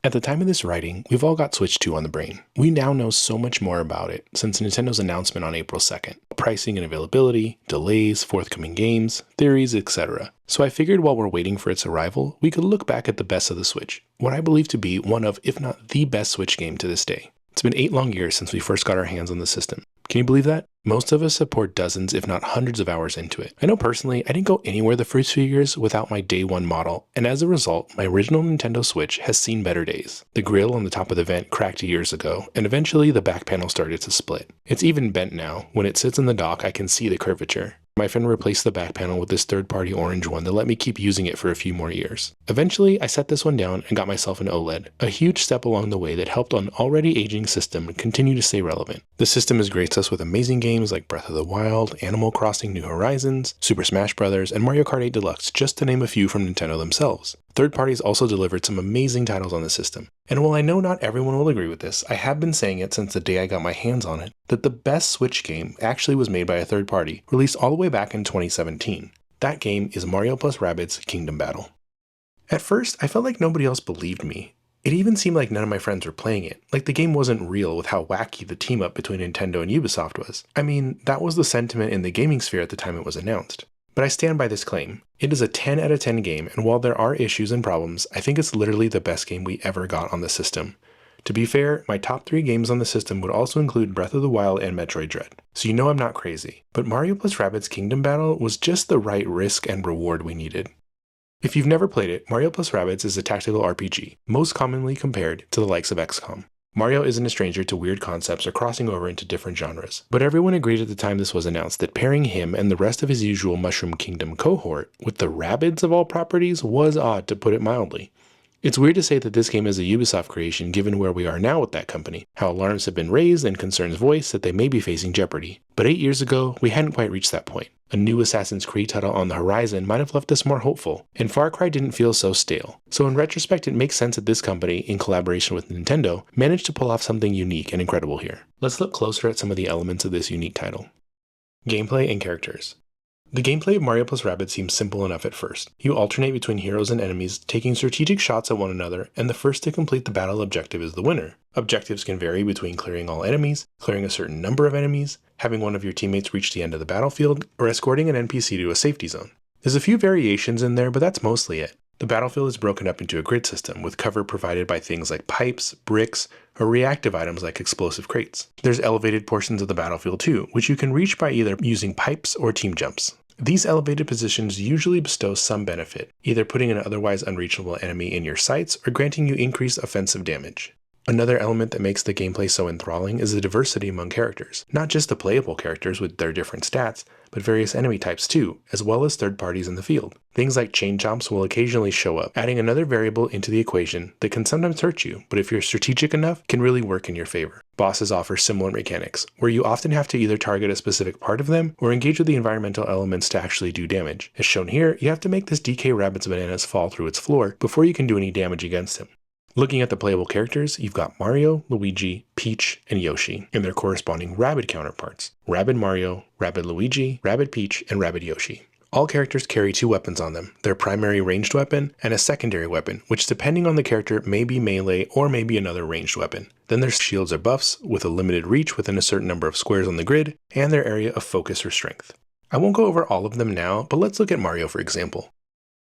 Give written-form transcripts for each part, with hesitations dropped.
At the time of this writing, we've all got Switch 2 on the brain. We now know so much more about it since Nintendo's announcement on April 2nd. Pricing and availability, delays, forthcoming games, theories, etc. So I figured while we're waiting for its arrival, we could look back at the best of the Switch, what I believe to be one of, if not the best Switch game to this day. It's been 8 long years since we first got our hands on the system. Can you believe that? Most of us have poured dozens, if not hundreds of hours into it. I know personally, I didn't go anywhere the first few years without my day one model, and as a result, my original Nintendo Switch has seen better days. The grill on the top of the vent cracked years ago, and eventually the back panel started to split. It's even bent now. When it sits in the dock, I can see the curvature. My friend replaced the back panel with this third-party orange one that let me keep using it for a few more years. Eventually, I set this one down and got myself an OLED, a huge step along the way that helped an already aging system continue to stay relevant. The system has graced us with amazing games like Breath of the Wild, Animal Crossing New Horizons, Super Smash Bros., and Mario Kart 8 Deluxe, just to name a few from Nintendo themselves. Third parties also delivered some amazing titles on the system. And while I know not everyone will agree with this, I have been saying it since the day I got my hands on it, that the best Switch game actually was made by a third party, released all the way back in 2017. That game is Mario + Rabbids Kingdom Battle. At first, I felt like nobody else believed me. It even seemed like none of my friends were playing it, like the game wasn't real with how wacky the team-up between Nintendo and Ubisoft was. I mean, that was the sentiment in the gaming sphere at the time it was announced. But I stand by this claim. It is a 10 out of 10 game, and while there are issues and problems, I think it's literally the best game we ever got on the system. To be fair, my top 3 games on the system would also include Breath of the Wild and Metroid Dread, so you know I'm not crazy. But Mario + Rabbids Kingdom Battle was just the right risk and reward we needed. If you've never played it, Mario + Rabbids is a tactical RPG, most commonly compared to the likes of XCOM. Mario isn't a stranger to weird concepts or crossing over into different genres, but everyone agreed at the time this was announced that pairing him and the rest of his usual Mushroom Kingdom cohort with the Rabbids of all properties was odd, to put it mildly. It's weird to say that this game is a Ubisoft creation given where we are now with that company, how alarms have been raised and concerns voiced that they may be facing jeopardy. But 8 years ago, we hadn't quite reached that point. A new Assassin's Creed title on the horizon might have left us more hopeful, and Far Cry didn't feel so stale. So in retrospect, it makes sense that this company, in collaboration with Nintendo, managed to pull off something unique and incredible here. Let's look closer at some of the elements of this unique title. Gameplay and characters. The gameplay of Mario + Rabbids seems simple enough at first. You alternate between heroes and enemies, taking strategic shots at one another, and the first to complete the battle objective is the winner. Objectives can vary between clearing all enemies, clearing a certain number of enemies, having one of your teammates reach the end of the battlefield, or escorting an NPC to a safety zone. There's a few variations in there, but that's mostly it. The battlefield is broken up into a grid system, with cover provided by things like pipes, bricks, or reactive items like explosive crates. There's elevated portions of the battlefield too, which you can reach by either using pipes or team jumps. These elevated positions usually bestow some benefit, either putting an otherwise unreachable enemy in your sights or granting you increased offensive damage. Another element that makes the gameplay so enthralling is the diversity among characters. Not just the playable characters with their different stats, but various enemy types too, as well as third parties in the field. Things like chain chomps will occasionally show up, adding another variable into the equation that can sometimes hurt you, but if you're strategic enough, can really work in your favor. Bosses offer similar mechanics, where you often have to either target a specific part of them, or engage with the environmental elements to actually do damage. As shown here, you have to make this DK Rabbids bananas fall through its floor before you can do any damage against him. Looking at the playable characters, you've got Mario, Luigi, Peach, and Yoshi, and their corresponding Rabbid counterparts. Rabbid Mario, Rabbid Luigi, Rabbid Peach, and Rabbid Yoshi. All characters carry 2 weapons on them, their primary ranged weapon and a secondary weapon, which depending on the character may be melee or may be another ranged weapon. Then there's shields or buffs with a limited reach within a certain number of squares on the grid, and their area of focus or strength. I won't go over all of them now, but let's look at Mario for example.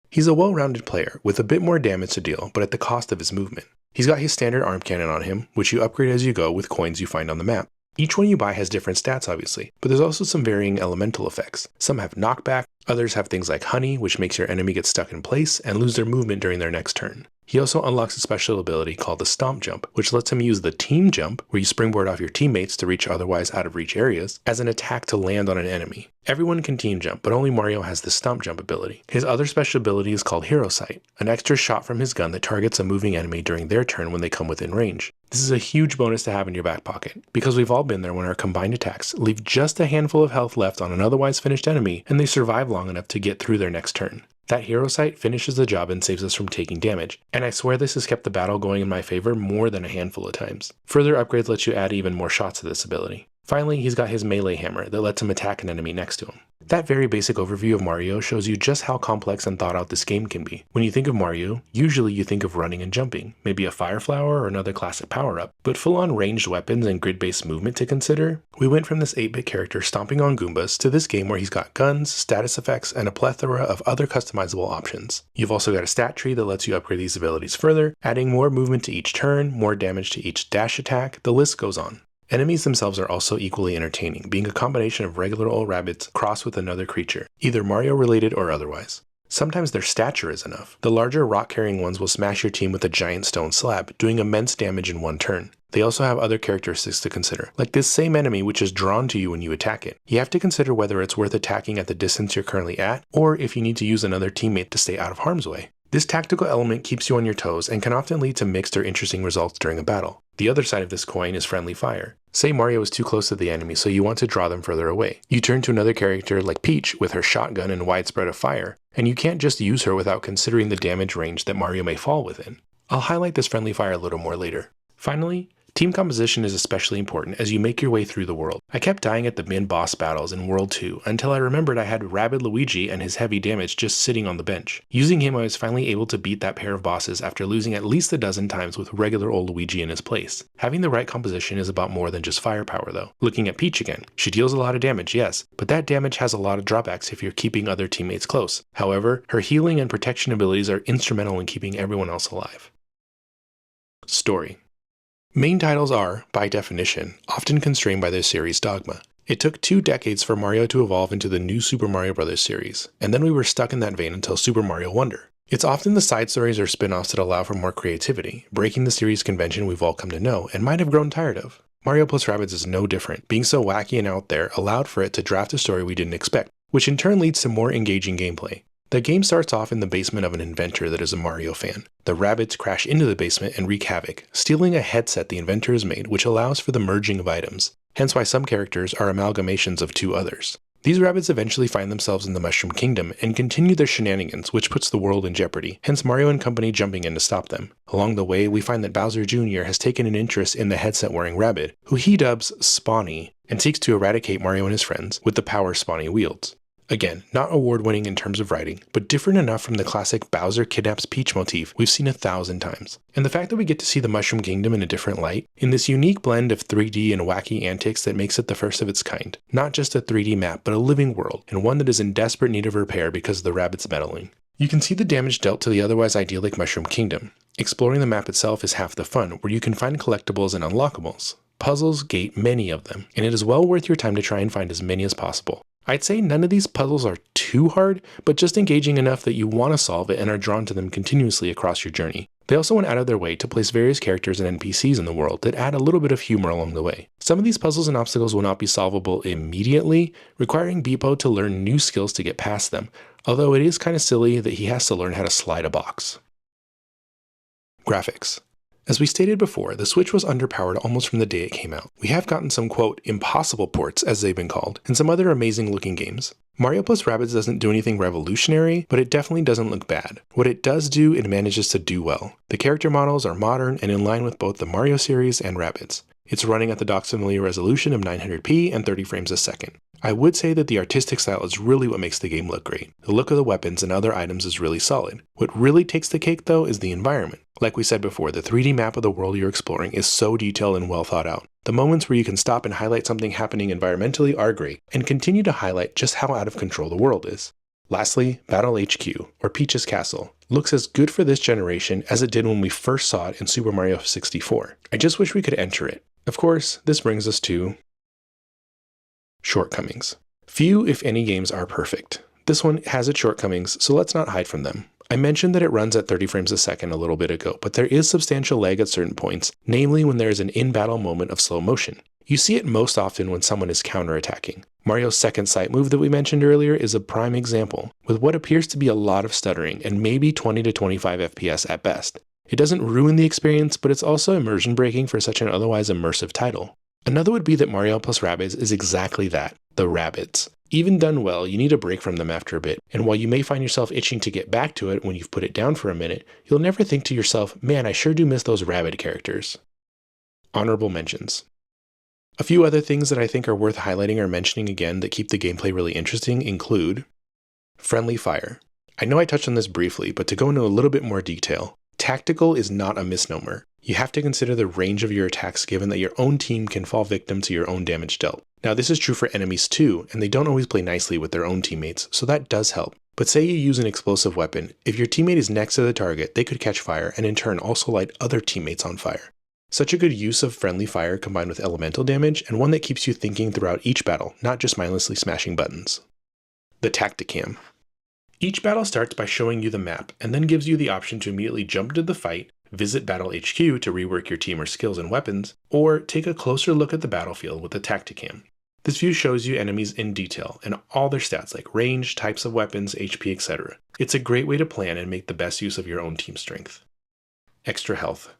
He's a well-rounded player, with a bit more damage to deal, but at the cost of his movement. He's got his standard arm cannon on him, which you upgrade as you go with coins you find on the map. Each one you buy has different stats obviously, but there's also some varying elemental effects. Some have knockback, others have things like honey, which makes your enemy get stuck in place and lose their movement during their next turn. He also unlocks a special ability called the Stomp Jump, which lets him use the Team Jump, where you springboard off your teammates to reach otherwise out of reach areas, as an attack to land on an enemy. Everyone can Team Jump, but only Mario has the Stomp Jump ability. His other special ability is called Hero Sight, an extra shot from his gun that targets a moving enemy during their turn when they come within range. This is a huge bonus to have in your back pocket, because we've all been there when our combined attacks leave just a handful of health left on an otherwise finished enemy, and they survive long enough to get through their next turn. That Hero Sight finishes the job and saves us from taking damage, and I swear this has kept the battle going in my favor more than a handful of times. Further upgrades let you add even more shots to this ability. Finally, he's got his melee hammer that lets him attack an enemy next to him. That very basic overview of Mario shows you just how complex and thought out this game can be. When you think of Mario, usually you think of running and jumping, maybe a fire flower or another classic power-up, but full-on ranged weapons and grid-based movement to consider? We went from this 8-bit character stomping on Goombas to this game where he's got guns, status effects, and a plethora of other customizable options. You've also got a stat tree that lets you upgrade these abilities further, adding more movement to each turn, more damage to each dash attack, the list goes on. Enemies themselves are also equally entertaining, being a combination of regular old Rabbids crossed with another creature, either Mario related or otherwise. Sometimes their stature is enough. The larger rock-carrying ones will smash your team with a giant stone slab, doing immense damage in one turn. They also have other characteristics to consider, like this same enemy which is drawn to you when you attack it. You have to consider whether it's worth attacking at the distance you're currently at, or if you need to use another teammate to stay out of harm's way. This tactical element keeps you on your toes and can often lead to mixed or interesting results during a battle. The other side of this coin is friendly fire. Say Mario is too close to the enemy, so you want to draw them further away. You turn to another character like Peach with her shotgun and wide spread of fire, and you can't just use her without considering the damage range that Mario may fall within. I'll highlight this friendly fire a little more later. Finally, team composition is especially important as you make your way through the world. I kept dying at the mid-boss battles in World 2 until I remembered I had Rabbid Luigi and his heavy damage just sitting on the bench. Using him, I was finally able to beat that pair of bosses after losing at least a dozen times with regular old Luigi in his place. Having the right composition is about more than just firepower though. Looking at Peach again, she deals a lot of damage, yes, but that damage has a lot of drawbacks if you're keeping other teammates close. However, her healing and protection abilities are instrumental in keeping everyone else alive. Story. Main titles are, by definition, often constrained by their series dogma. It took 2 decades for Mario to evolve into the new Super Mario Bros. Series, and then we were stuck in that vein until Super Mario Wonder. It's often the side stories or spin-offs that allow for more creativity, breaking the series convention we've all come to know and might have grown tired of. Mario plus Rabbids is no different. Being so wacky and out there allowed for it to draft a story we didn't expect, which in turn leads to more engaging gameplay. The game starts off in the basement of an inventor that is a Mario fan. The Rabbids crash into the basement and wreak havoc, stealing a headset the inventor has made which allows for the merging of items, hence why some characters are amalgamations of 2 others. These Rabbids eventually find themselves in the Mushroom Kingdom and continue their shenanigans, which puts the world in jeopardy, hence Mario and company jumping in to stop them. Along the way, we find that Bowser Jr. has taken an interest in the headset-wearing Rabbid, who he dubs Spawny, and seeks to eradicate Mario and his friends with the power Spawny wields. Again, not award-winning in terms of writing, but different enough from the classic Bowser kidnaps Peach motif we've seen 1,000 times. And the fact that we get to see the Mushroom Kingdom in a different light, in this unique blend of 3D and wacky antics that makes it the first of its kind. Not just a 3D map, but a living world, and one that is in desperate need of repair because of the Rabbids meddling. You can see the damage dealt to the otherwise idyllic Mushroom Kingdom. Exploring the map itself is half the fun, where you can find collectibles and unlockables. Puzzles gate many of them, and it is well worth your time to try and find as many as possible. I'd say none of these puzzles are too hard, but just engaging enough that you want to solve it and are drawn to them continuously across your journey. They also went out of their way to place various characters and NPCs in the world that add a little bit of humor along the way. Some of these puzzles and obstacles will not be solvable immediately, requiring Beepo to learn new skills to get past them, although it is kind of silly that he has to learn how to slide a box. Graphics. As we stated before, the Switch was underpowered almost from the day it came out. We have gotten some quote impossible ports, as they've been called, and some other amazing looking games. Mario plus Rabbids doesn't do anything revolutionary, but it definitely doesn't look bad. What it does do, it manages to do well. The character models are modern and in line with both the Mario series and Rabbids. It's running at the dock's familiar resolution of 900p and 30 frames a second. I would say that the artistic style is really what makes the game look great. The look of the weapons and other items is really solid. What really takes the cake though is the environment. Like we said before, the 3D map of the world you're exploring is so detailed and well thought out. The moments where you can stop and highlight something happening environmentally are great, and continue to highlight just how out of control the world is. Lastly, Battle HQ, or Peach's Castle, looks as good for this generation as it did when we first saw it in Super Mario 64. I just wish we could enter it. Of course, this brings us to Shortcomings. Few, if any, games are perfect. This one has its shortcomings, so let's not hide from them. I mentioned that it runs at 30 frames a second a little bit ago, but there is substantial lag at certain points, namely when there is an in-battle moment of slow motion. You see it most often when someone is counterattacking. Mario's second sight move that we mentioned earlier is a prime example, with what appears to be a lot of stuttering and maybe 20 to 25 FPS at best. It doesn't ruin the experience, but it's also immersion breaking for such an otherwise immersive title. Another would be that Mario plus Rabbids is exactly that, the Rabbids. Even done well, you need a break from them after a bit, and while you may find yourself itching to get back to it when you've put it down for a minute, you'll never think to yourself, man, I sure do miss those Rabbid characters. Honorable mentions. A few other things that I think are worth highlighting or mentioning again that keep the gameplay really interesting include friendly fire. I know I touched on this briefly, but to go into a little bit more detail, tactical is not a misnomer. You have to consider the range of your attacks given that your own team can fall victim to your own damage dealt. Now this is true for enemies too, and they don't always play nicely with their own teammates, so that does help. But say you use an explosive weapon, if your teammate is next to the target, they could catch fire and in turn also light other teammates on fire. Such a good use of friendly fire combined with elemental damage, and one that keeps you thinking throughout each battle, not just mindlessly smashing buttons. The Tacticam. Each battle starts by showing you the map, and then gives you the option to immediately jump into the fight, visit Battle HQ to rework your team or skills and weapons, or take a closer look at the battlefield with the Tacticam. This view shows you enemies in detail, and all their stats like range, types of weapons, HP, etc. It's a great way to plan and make the best use of your own team strength. Extra health.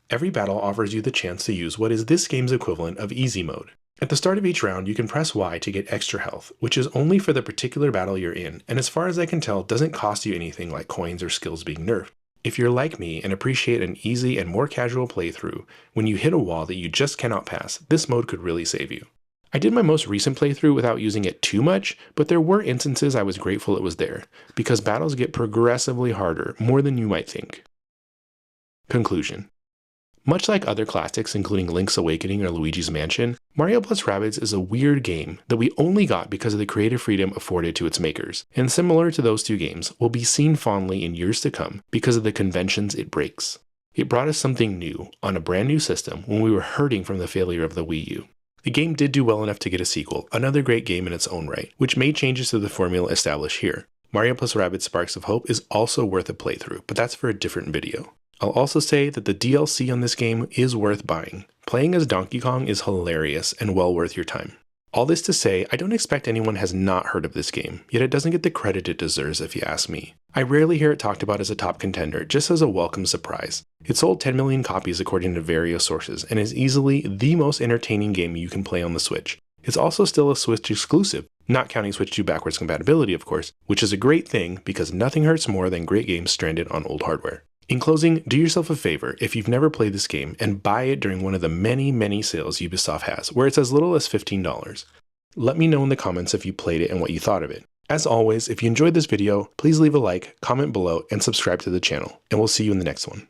Every battle offers you the chance to use what is this game's equivalent of easy mode. At the start of each round, you can press Y to get extra health, which is only for the particular battle you're in, and as far as I can tell, doesn't cost you anything like coins or skills being nerfed. If you're like me and appreciate an easy and more casual playthrough, when you hit a wall that you just cannot pass, this mode could really save you. I did my most recent playthrough without using it too much, but there were instances I was grateful it was there, because battles get progressively harder, more than you might think. Conclusion. Much like other classics including Link's Awakening or Luigi's Mansion, Mario + Rabbids is a weird game that we only got because of the creative freedom afforded to its makers, and similar to those two games, will be seen fondly in years to come because of the conventions it breaks. It brought us something new, on a brand new system, when we were hurting from the failure of the Wii U. The game did do well enough to get a sequel, another great game in its own right, which made changes to the formula established here. Mario + Rabbids Sparks of Hope is also worth a playthrough, but that's for a different video. I'll also say that the DLC on this game is worth buying. Playing as Donkey Kong is hilarious and well worth your time. All this to say, I don't expect anyone has not heard of this game, yet it doesn't get the credit it deserves if you ask me. I rarely hear it talked about as a top contender, just as a welcome surprise. It sold 10 million copies according to various sources, and is easily the most entertaining game you can play on the Switch. It's also still a Switch exclusive, not counting Switch 2 backwards compatibility of course, which is a great thing because nothing hurts more than great games stranded on old hardware. In closing, do yourself a favor if you've never played this game and buy it during one of the many sales Ubisoft has, where it's as little as $15. Let me know in the comments if you played it and what you thought of it. As always, if you enjoyed this video, please leave a like, comment below, and subscribe to the channel, and we'll see you in the next one.